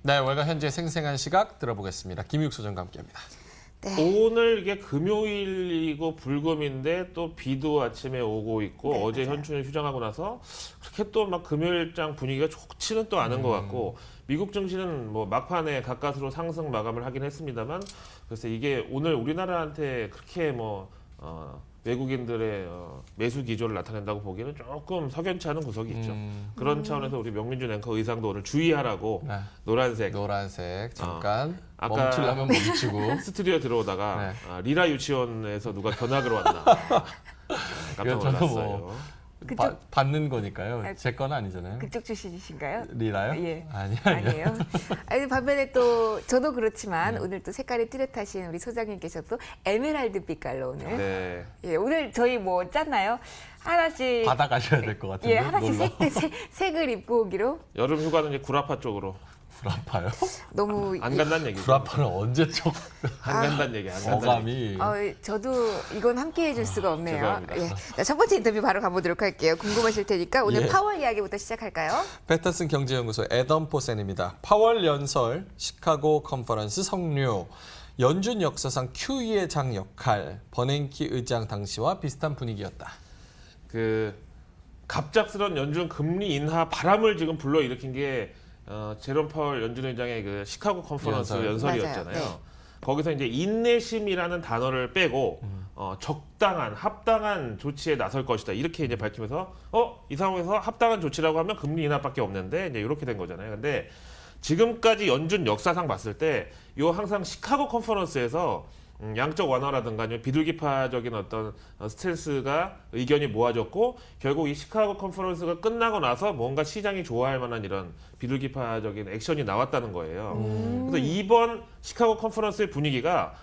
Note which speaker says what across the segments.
Speaker 1: 네, 월간 현재 생생한 시각 들어보겠습니다. 김육 소장과 함께합니다.
Speaker 2: 네.
Speaker 3: 오늘 이게 금요일이고 불금인데 또 비도 아침에 오고 있고
Speaker 2: 네,
Speaker 3: 어제
Speaker 2: 맞아요.
Speaker 3: 현충일 휴장하고 나서 그렇게 또 막 금요일장 분위기가 좋지는 또 않은 것 같고 미국 증시는 뭐 막판에 가까스로 상승 마감을 하긴 했습니다만 글쎄 이게 오늘 우리나라한테 그렇게 뭐 외국인들의 매수 기조를 나타낸다고 보기에는 조금 석연치 않은 구석이 있죠. 그런 차원에서 우리 명민준 앵커 의상도 오늘 주의하라고
Speaker 1: 네.
Speaker 3: 노란색
Speaker 1: 노란색 잠깐
Speaker 3: 아까
Speaker 1: 멈추려면 멈추고
Speaker 3: 스튜디오에 들어오다가
Speaker 1: 네.
Speaker 3: 리라 유치원에서 누가 견학을 왔나 깜짝
Speaker 1: 이거 저도
Speaker 3: 놀랐어요.
Speaker 1: 받는 거니까요. 제 건 아니잖아요.
Speaker 2: 그쪽 출신이신가요?
Speaker 1: 리라요?
Speaker 2: 예.
Speaker 1: 아니에요.
Speaker 2: 아니, 반면에 또 저도 그렇지만 오늘 또 색깔이 뚜렷하신 우리 소장님께서도 에메랄드 빛깔로 오늘.
Speaker 3: 네.
Speaker 2: 예, 오늘 저희 뭐 짰나요? 하나씩
Speaker 1: 받아가셔야 될 것 같은데.
Speaker 2: 예, 하나씩
Speaker 1: 놀러.
Speaker 2: 색을 입고 오기로.
Speaker 3: 여름 휴가는 이제 구라파 쪽으로
Speaker 1: 구라파요?
Speaker 2: 너무
Speaker 3: 안 간다는 얘기죠.
Speaker 1: 구라파는 언제 쪽
Speaker 3: 안 간다는 얘기. 안 간다는 얘기.
Speaker 1: 어감이
Speaker 2: 저도 이건 함께 해줄 수가 없네요.
Speaker 3: 죄송합니다.
Speaker 2: 예. 자, 첫 번째 인터뷰 바로 가보도록 할게요. 궁금하실 테니까 오늘
Speaker 1: 예.
Speaker 2: 파월 이야기부터 시작할까요?
Speaker 1: 패터슨 경제연구소 애덤 포센입니다. 파월 연설, 시카고 컨퍼런스 성료, 연준 역사상 QE의 장 역할, 버냉키 의장 당시와 비슷한 분위기였다.
Speaker 3: 그 갑작스런 연준 금리 인하 바람을 지금 불러일으킨 게 제롬 파월 연준 의장의 그 시카고 컨퍼런스
Speaker 1: 연설.
Speaker 3: 연설이었잖아요.
Speaker 2: 맞아요. 네.
Speaker 3: 거기서 이제 인내심이라는 단어를 빼고 적당한 합당한 조치에 나설 것이다 이렇게 이제 밝히면서 이 상황에서 합당한 조치라고 하면 금리 인하밖에 없는데 이제 이렇게 된 거잖아요. 근데 지금까지 연준 역사상 봤을 때 요 항상 시카고 컨퍼런스에서 양적 완화라든가 아니면 비둘기파적인 어떤 스탠스가 의견이 모아졌고 결국 이 시카고 컨퍼런스가 끝나고 나서 뭔가 시장이 좋아할 만한 이런 비둘기파적인 액션이 나왔다는 거예요. 그래서 이번 시카고 컨퍼런스의 분위기가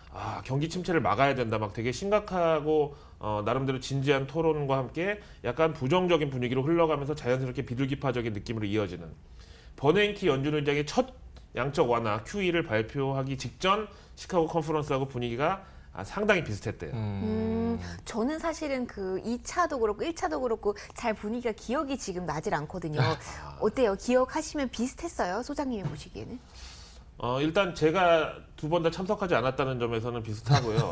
Speaker 3: 경기 침체를 막아야 된다 막 되게 심각하고 나름대로 진지한 토론과 함께 약간 부정적인 분위기로 흘러가면서 자연스럽게 비둘기파적인 느낌으로 이어지는 버냉키 연준 의장의 첫 양적 완화 QE를 발표하기 직전 시카고 컨퍼런스하고 분위기가 상당히 비슷했대요.
Speaker 2: 저는 사실은 그 2차도 그렇고 1차도 그렇고 잘 분위기가 기억이 지금 나질 않거든요. 어때요? 기억하시면 비슷했어요? 소장님이 보시기에는?
Speaker 3: 일단 제가 두 번 다 참석하지 않았다는 점에서는 비슷하고요.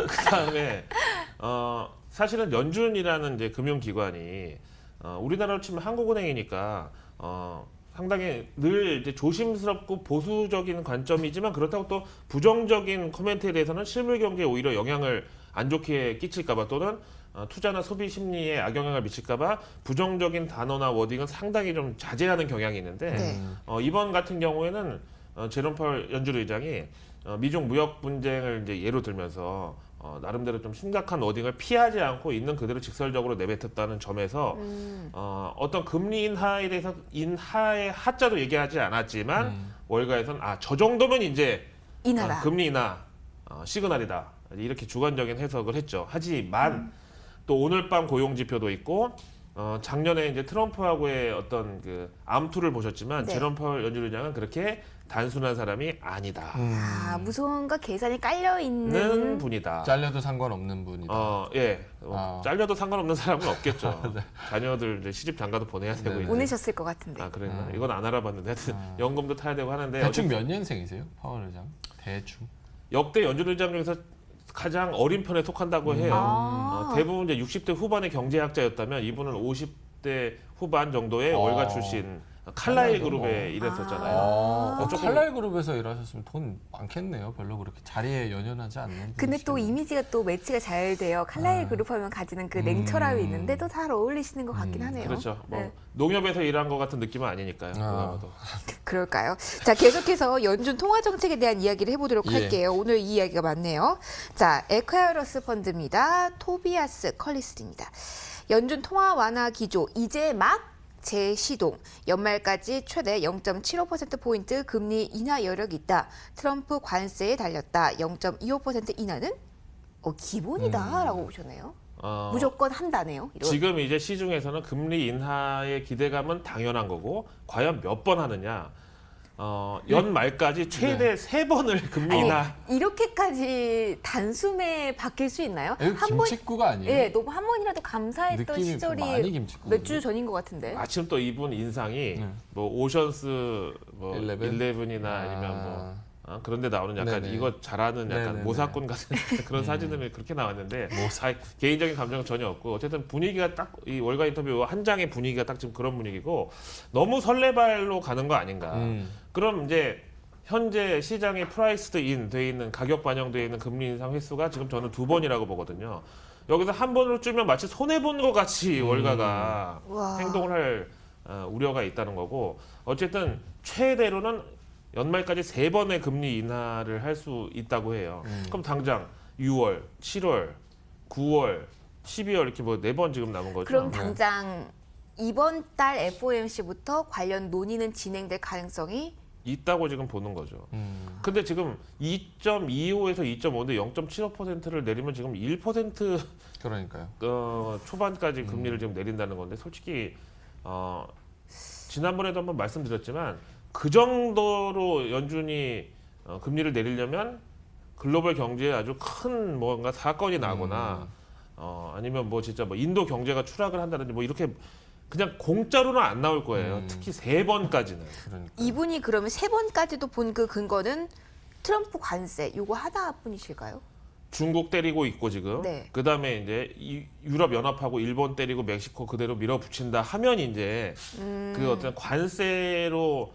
Speaker 3: 그다음에 사실은 연준이라는 이제 금융기관이 우리나라로 치면 한국은행이니까 상당히 늘 이제 조심스럽고 보수적인 관점이지만 그렇다고 또 부정적인 코멘트에 대해서는 실물 경제에 오히려 영향을 안 좋게 끼칠까봐 또는 투자나 소비 심리에 악영향을 미칠까봐 부정적인 단어나 워딩은 상당히 좀 자제하는 경향이 있는데
Speaker 2: 네.
Speaker 3: 이번 같은 경우에는 제롬 파월 연준 의장이 미중 무역 분쟁을 이제 예로 들면서 나름대로 좀 심각한 워딩을 피하지 않고 있는 그대로 직설적으로 내뱉었다는 점에서 어떤 금리 인하에 대해서 인하의 하자도 얘기하지 않았지만 월가에서는 저 정도면 이제
Speaker 2: 인하다.
Speaker 3: 금리 인하 시그널이다 이렇게 주관적인 해석을 했죠. 하지만 또 오늘 밤 고용 지표도 있고 작년에 이제 트럼프하고의 어떤 그 암투를 보셨지만
Speaker 2: 네.
Speaker 3: 제롬 파월 연준 의장은 그렇게 단순한 사람이 아니다.
Speaker 2: 무서움과 계산이 깔려
Speaker 3: 는
Speaker 2: 있는
Speaker 3: 분이다.
Speaker 1: 잘려도 상관없는 분이다.
Speaker 3: 예.
Speaker 1: 아.
Speaker 3: 잘려도 상관없는 사람은 없겠죠. 자녀들 이제 시집 장가도 보내야 되고.
Speaker 1: 네.
Speaker 3: 있는데.
Speaker 2: 보내셨을 것 같은데.
Speaker 3: 그랬나? 이건 안 알아봤는데 하여튼 연금도 타야 되고 하는데
Speaker 1: 대충
Speaker 3: 어쨌든
Speaker 1: 몇 년생이세요? 파월 의장? 대충.
Speaker 3: 역대 연준 의장 중에서 가장 어린 편에 속한다고 해요. 대부분 이제 60대 후반의 경제학자였다면 이분은 50대 후반 정도의 월가 출신 칼라일 그룹에 일했었잖아요. 조금-
Speaker 1: 칼날 그룹에서 일하셨으면 돈 많겠네요. 별로 그렇게 자리에 연연하지 않는.
Speaker 2: 근데 또
Speaker 1: 분이시네요.
Speaker 2: 이미지가 또 매치가 잘 돼요. 칼라일 그룹하면 가지는 그 냉철함이 있는데 또 잘 어울리시는 것 같긴 하네요.
Speaker 3: 그렇죠. 뭐
Speaker 2: 네.
Speaker 3: 농협에서 일한 것 같은 느낌은 아니니까요. 누가 봐도.
Speaker 2: 그럴까요? 자, 계속해서 연준 통화 정책에 대한 이야기를 해보도록
Speaker 1: 예.
Speaker 2: 할게요. 오늘 이 이야기가 많네요. 자, 에콰이러스 펀드입니다. 토비아스 컬리스입니다. 연준 통화 완화 기조 이제 막 재시동. 연말까지 최대 0.75%포인트 금리 인하 여력이 있다. 트럼프 관세에 달렸다. 0.25% 인하는 기본이다라고 보셨네요. 무조건 한다네요. 이런.
Speaker 3: 지금 이제 시중에서는 금리 인하의 기대감은 당연한 거고 과연 몇 번 하느냐. 연말까지 최대 3번을 금리
Speaker 2: 아니,
Speaker 3: 인하.
Speaker 2: 이렇게까지 단숨에 바뀔 수 있나요?
Speaker 1: 이거
Speaker 2: 한 번,
Speaker 1: 김칫국가 아니에요?
Speaker 2: 예, 너무 한 번이라도 감사했던
Speaker 1: 느낌이
Speaker 2: 시절이
Speaker 1: 많이 김칫국.
Speaker 2: 몇 주 전인 것 같은데.
Speaker 3: 마침 또 이분 인상이
Speaker 1: 네.
Speaker 3: 뭐 오션스 뭐
Speaker 1: 11?
Speaker 3: 11이나 아니면 뭐 그런데 나오는 약간
Speaker 1: 네네.
Speaker 3: 이거 잘하는 약간
Speaker 1: 네네네.
Speaker 3: 모사꾼 같은 그런 사진들이 그렇게 나왔는데 개인적인 감정은 전혀 없고 어쨌든 분위기가 딱 이 월가 인터뷰 한 장의 분위기가 딱 지금 그런 분위기고 너무 설레발로 가는 거 아닌가. 그럼 이제 현재 시장에 프라이스드 인 돼 있는 가격 반영돼 있는 금리 인상 횟수가 지금 저는 2번이라고 보거든요. 여기서 한 번으로 줄면 마치 손해 본 것 같이 월가가
Speaker 2: 와.
Speaker 3: 행동을 할 우려가 있다는 거고 어쨌든 최대로는 연말까지 3번의 금리 인하를 할 수 있다고 해요. 그럼 당장 6월, 7월, 9월, 12월 이렇게 뭐 4번 지금 남은 거죠.
Speaker 2: 그럼 당장 이번 달 FOMC부터 관련 논의는 진행될 가능성이
Speaker 3: 있다고 지금 보는 거죠. 근데 지금 2.25에서 2.5인데 0.75%를 내리면 지금 1%
Speaker 1: 그러니까요.
Speaker 3: 초반까지 금리를 지금 내린다는 건데 솔직히 지난번에도 한번 말씀드렸지만 그 정도로 연준이 금리를 내리려면 글로벌 경제에 아주 큰 뭔가 사건이 나거나 아니면 뭐 진짜 뭐 인도 경제가 추락을 한다든지 뭐 이렇게 그냥 공짜로는 안 나올 거예요. 특히 3번까지는.
Speaker 1: 그러니까.
Speaker 2: 이분이 그러면 3번까지도 본 그 근거는 트럼프 관세 요거 하나뿐이실까요?
Speaker 3: 중국 때리고 있고 지금
Speaker 2: 네.
Speaker 3: 그다음에 이제 유럽 연합하고 일본 때리고 멕시코 그대로 밀어붙인다 하면 이제 그 어떤 관세로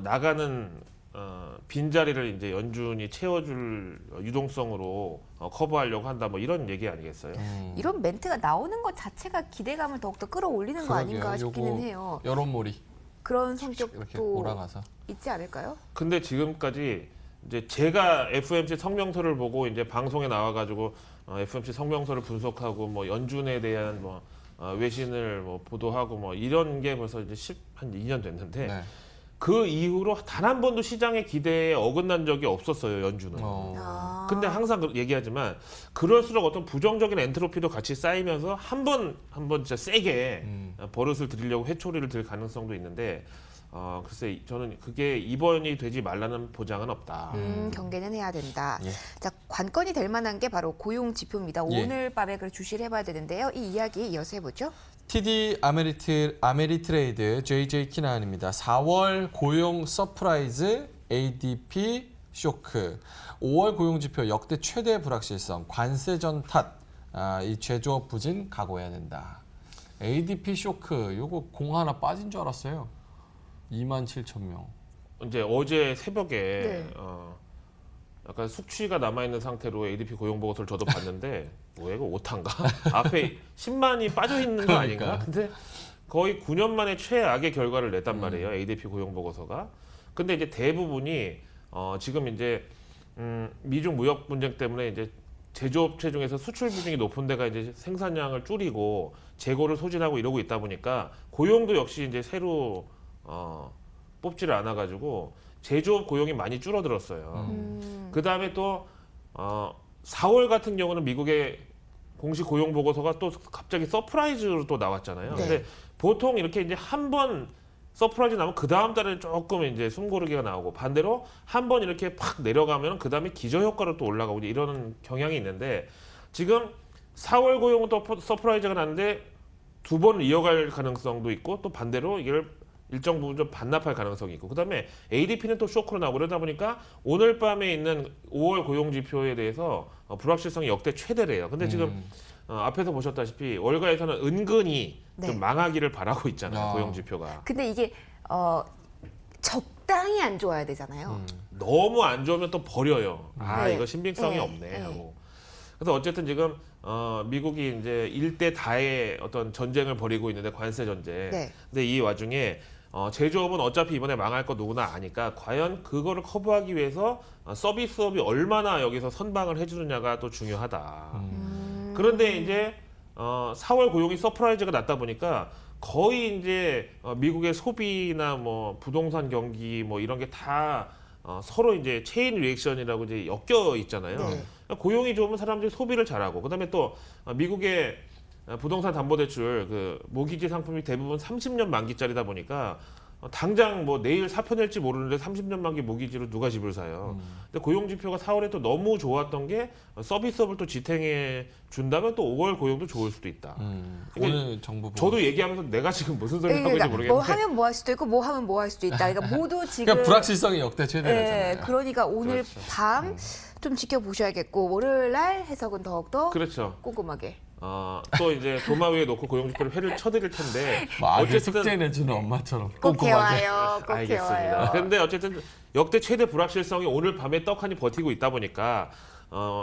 Speaker 3: 나가는 빈자리를 이제 연준이 채워줄 유동성으로 커버하려고 한다 뭐 이런 얘기 아니겠어요?
Speaker 2: 이런 멘트가 나오는 것 자체가 기대감을 더욱더 끌어올리는 거 아닌가 싶기는 해요.
Speaker 1: 여론몰이
Speaker 2: 그런
Speaker 1: 이렇게
Speaker 2: 성격도
Speaker 1: 올라가서.
Speaker 2: 있지 않을까요?
Speaker 3: 근데 지금까지 이제 제가 FOMC 성명서를 보고 이제 방송에 나와가지고 FOMC 성명서를 분석하고 뭐 연준에 대한 뭐 외신을 뭐 보도하고 뭐 이런 게 벌써 이제 한 2년 됐는데
Speaker 1: 네.
Speaker 3: 그 이후로 단 한 번도 시장의 기대에 어긋난 적이 없었어요 연준은.
Speaker 2: 아.
Speaker 3: 근데 항상 얘기하지만 그럴수록 어떤 부정적인 엔트로피도 같이 쌓이면서 한 번 진짜 세게 버릇을 들이려고 회초리를 들 가능성도 있는데 글쎄 저는 그게 이번이 되지 말라는 보장은 없다.
Speaker 2: 경계는 해야 된다.
Speaker 1: 예.
Speaker 2: 자, 관건이 될 만한 게 바로 고용 지표입니다.
Speaker 1: 예.
Speaker 2: 오늘 밤에 그 주시를 해봐야 되는데요. 이 이야기 이어서 해보죠.
Speaker 1: TD 아메리트레이드 JJ 키나은입니다. 4월 고용 서프라이즈 ADP 쇼크. 5월 고용 지표 역대 최대 불확실성. 관세전 탓. 이 제조업 부진 각오해야 된다. ADP 쇼크. 요거 공 하나 빠진 줄 알았어요. 27,000명.
Speaker 3: 이제 어제 새벽에
Speaker 2: 네.
Speaker 3: 약간 숙취가 남아 있는 상태로 ADP 고용 보고서를 저도 봤는데 뭐야 이거 오탄가? 앞에 10만이 빠져 있는 거 아닌가?
Speaker 1: 그러니까.
Speaker 3: 근데 거의 9년 만에 최악의 결과를 냈단 말이에요. ADP 고용 보고서가. 근데 이제 대부분이 지금 이제 미중 무역 분쟁 때문에 이제 제조업체 중에서 수출 비중이 높은 데가 이제 생산량을 줄이고 재고를 소진하고 이러고 있다 보니까 고용도 역시 이제 새로 뽑지를 않아 가지고 제조업 고용이 많이 줄어들었어요. 그 다음에 또 4월 같은 경우는 미국의 공식 고용 보고서가 또 갑자기 서프라이즈로 또 나왔잖아요.
Speaker 2: 네.
Speaker 3: 근데 보통 이렇게 이제 한 번 서프라이즈 나면 그 다음 달에 조금 이제 숨고르기가 나오고 반대로 한 번 이렇게 팍 내려가면 그 다음에 기저효과로 또 올라가고 이제 이런 경향이 있는데 지금 4월 고용은 또 서프라이즈가 났는데 2번을 이어갈 가능성도 있고 또 반대로 이걸 일정 부분 좀 반납할 가능성이 있고 그다음에 ADP는 또 쇼크로 나오고 그러다 보니까 오늘 밤에 있는 5월 고용 지표에 대해서 불확실성이 역대 최대래요. 근데 지금 앞에서 보셨다시피 월가에서는 은근히
Speaker 2: 네.
Speaker 3: 좀 망하기를 바라고 있잖아요. 고용 지표가.
Speaker 2: 근데 이게 적당히 안 좋아야 되잖아요.
Speaker 3: 너무 안 좋으면 또 버려요.
Speaker 2: 네.
Speaker 3: 이거 신빙성이
Speaker 2: 네.
Speaker 3: 없네
Speaker 2: 네.
Speaker 3: 하고. 그래서 어쨌든 지금 미국이 이제 일대 다의 어떤 전쟁을 벌이고 있는데 관세 전쟁.
Speaker 2: 네.
Speaker 3: 근데 이 와중에 제조업은 어차피 이번에 망할 거 누구나 아니까 과연 그거를 커버하기 위해서 서비스업이 얼마나 여기서 선방을 해주느냐가 또 중요하다. 그런데 이제 4월 고용이 서프라이즈가 났다 보니까 거의 이제 미국의 소비나 뭐 부동산 경기 뭐 이런 게 다 서로 이제 체인 리액션이라고 이제 엮여 있잖아요.
Speaker 2: 네.
Speaker 3: 고용이 좋으면 사람들이 소비를 잘하고 그다음에 또 미국의 부동산 담보대출 그 모기지 상품이 대부분 30년 만기짜리다 보니까 당장 뭐 내일 사표 낼지 모르는데 30년 만기 모기지로 누가 집을 사요. 근데 고용 지표가 4월에 또 너무 좋았던 게 서비스업을 또 지탱해 준다면 또 5월 고용도 좋을 수도 있다.
Speaker 1: 오늘 정부 보고.
Speaker 3: 저도 얘기하면서 내가 지금 무슨 소리 하고 있는지
Speaker 2: 그러니까
Speaker 3: 모르겠는데
Speaker 2: 뭐 하면 뭐 할 수도 있고 뭐 하면 뭐 할 수도 있다. 그러니까 모두 지금
Speaker 1: 그러니까 불확실성이 역대 최대라잖아요.
Speaker 2: 그러니까 오늘
Speaker 3: 그렇죠.
Speaker 2: 밤 좀 지켜보셔야겠고 월요일 날 해석은 더욱더
Speaker 3: 그렇죠.
Speaker 2: 꼼꼼하게.
Speaker 3: 또 이제 도마 위에 놓고 고용 지표를 회를 쳐드릴 텐데
Speaker 1: 뭐 아들 숙제 내주는 엄마처럼
Speaker 2: 꼭
Speaker 1: 꼼꼼하게.
Speaker 2: 해와요. 꼭
Speaker 3: 알겠습니다.
Speaker 2: 해와요.
Speaker 3: 근데 어쨌든 역대 최대 불확실성이 오늘 밤에 떡하니 버티고 있다 보니까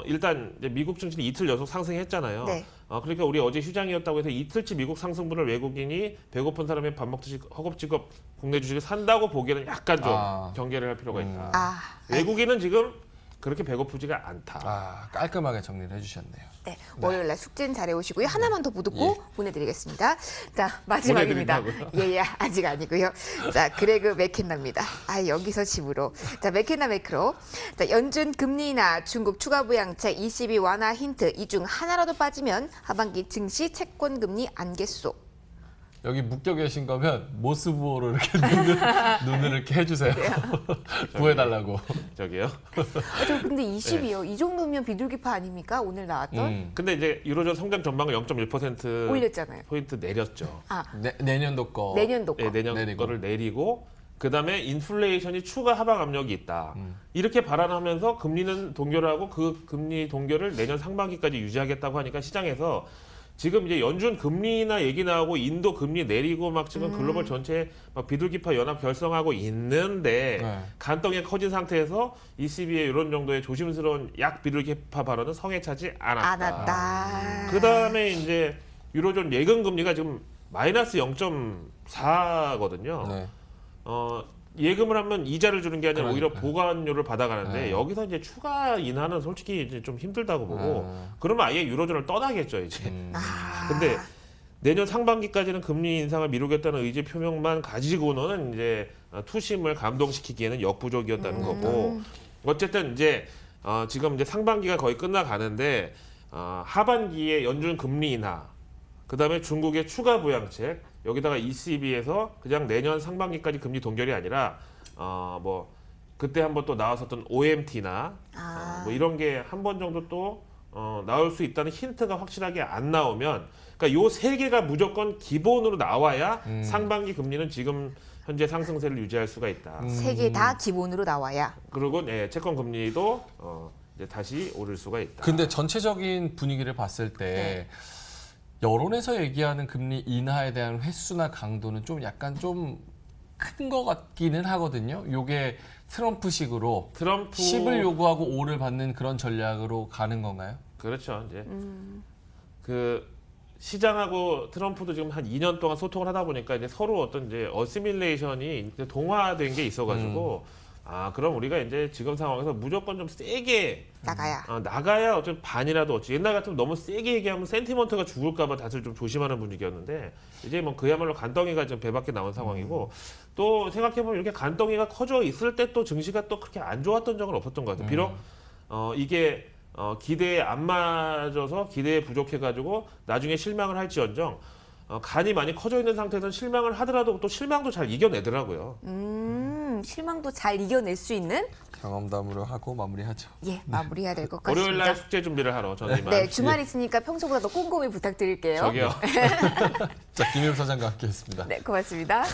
Speaker 3: 일단 이제 미국 증시는 이틀 연속 상승했잖아요.
Speaker 2: 네.
Speaker 3: 그러니까 우리 어제 휴장이었다고 해서 이틀치 미국 상승분을 외국인이 배고픈 사람이 밥 먹듯이 허겁지겁 국내 주식을 산다고 보기에는 약간 좀 경계를 할 필요가 있다. 외국인은 지금 그렇게 배고프지가 않다.
Speaker 1: 깔끔하게 정리를 해주셨네요.
Speaker 2: 네, 월요일 날 숙제는 잘 해오시고요. 하나만 더 묻고 보내드리겠습니다. 자, 마지막입니다.
Speaker 3: 보내드린다고요?
Speaker 2: 아직 아니고요. 자, 그레그 맥켄나입니다. 여기서 집으로. 자, 맥켄나 매크로. 자, 연준 금리 인하, 중국 추가 부양책, ECB 완화 힌트 이 중 하나라도 빠지면 하반기 증시 채권 금리 안개 속.
Speaker 1: 여기 묶여 계신 거면 모스부호로 이렇게 눈을 이렇게 해주세요. 구해달라고.
Speaker 3: 저기요.
Speaker 2: 저 근데 20이요. 이 정도면 비둘기파 아닙니까? 오늘 나왔던
Speaker 3: 근데 이제 유로존 성장 전망을 0.1%
Speaker 2: 올렸잖아요.
Speaker 3: 포인트 내렸죠.
Speaker 1: 내년도 거.
Speaker 2: 내년도 거.
Speaker 3: 네, 내년
Speaker 1: 내리고.
Speaker 3: 거를 내리고 그다음에 인플레이션이 추가 하방 압력이 있다. 이렇게 발언하면서 금리는 동결을 하고 그 금리 동결을 내년 상반기까지 유지하겠다고 하니까 시장에서 지금 이제 연준 금리나 얘기 나오고 인도 금리 내리고 막 지금 글로벌 전체에 막 비둘기파 연합 결성하고 있는데 간덩이가 커진 상태에서 ECB의 이런 정도의 조심스러운 약 비둘기파 발언은 성에 차지 않았다. 그다음에 이제 유로존 예금 금리가 지금 마이너스 0.4거든요.
Speaker 1: 네.
Speaker 3: 예금을 하면 이자를 주는 게 아니라 오히려
Speaker 1: 그러니까요.
Speaker 3: 보관료를 받아가는데 여기서 이제 추가 인하는 솔직히 이제 좀 힘들다고 보고 그러면 아예 유로존을 떠나겠죠 이제. 근데 내년 상반기까지는 금리 인상을 미루겠다는 의지 표명만 가지고는 이제 투심을 감동시키기에는 역부족이었다는 거고 어쨌든 이제 지금 이제 상반기가 거의 끝나가는데 하반기에 연준 금리 인하 그다음에 중국의 추가 부양책 여기다가 ECB에서 그냥 내년 상반기까지 금리 동결이 아니라 뭐 그때 한번 또 나왔었던 OMT나 뭐 이런 게 한 번 정도 또 나올 수 있다는 힌트가 확실하게 안 나오면 그러니까 요 세 개가 무조건 기본으로 나와야 상반기 금리는 지금 현재 상승세를 유지할 수가 있다.
Speaker 2: 세 개 다 기본으로 나와야.
Speaker 3: 그리고 채권 금리도 이제 다시 오를 수가 있다.
Speaker 1: 근데 전체적인 분위기를 봤을 때 여론에서 얘기하는 금리 인하에 대한 횟수나 강도는 좀 약간 좀 큰 것 같기는 하거든요. 요게 트럼프식으로
Speaker 3: 트럼프
Speaker 1: 10을 요구하고 5를 받는 그런 전략으로 가는 건가요?
Speaker 3: 그렇죠. 이제 그 시장하고 트럼프도 지금 한 2년 동안 소통을 하다 보니까 이제 서로 어떤 이제 어시밀레이션이 이제 동화된 게 있어가지고 그럼 우리가 이제 지금 상황에서 무조건 좀 세게 나가야 어차피 반이라도 어찌 옛날 같으면 너무 세게 얘기하면 센티먼트가 죽을까봐 다들 좀 조심하는 분위기였는데 이제 뭐 그야말로 간덩이가 좀 배밖에 나온 상황이고 또 생각해보면 이렇게 간덩이가 커져 있을 때 또 증시가 또 그렇게 안 좋았던 적은 없었던 것 같아요. 비록 이게 기대에 안 맞아서 기대에 부족해가지고 나중에 실망을 할지언정 간이 많이 커져 있는 상태에서 실망을 하더라도 또 실망도 잘 이겨내더라고요.
Speaker 2: 실망도 잘 이겨낼 수 있는
Speaker 1: 경험담으로 하고 마무리하죠.
Speaker 2: 마무리해야 될 것 같습니다.
Speaker 3: 월요일 날 숙제 준비를 하러 저는 이만.
Speaker 2: 네, 주말 있으니까 평소보다 더 꼼꼼히 부탁드릴게요.
Speaker 3: 저기요.
Speaker 1: 자, 김혜우 사장과 함께했습니다.
Speaker 2: 네, 고맙습니다.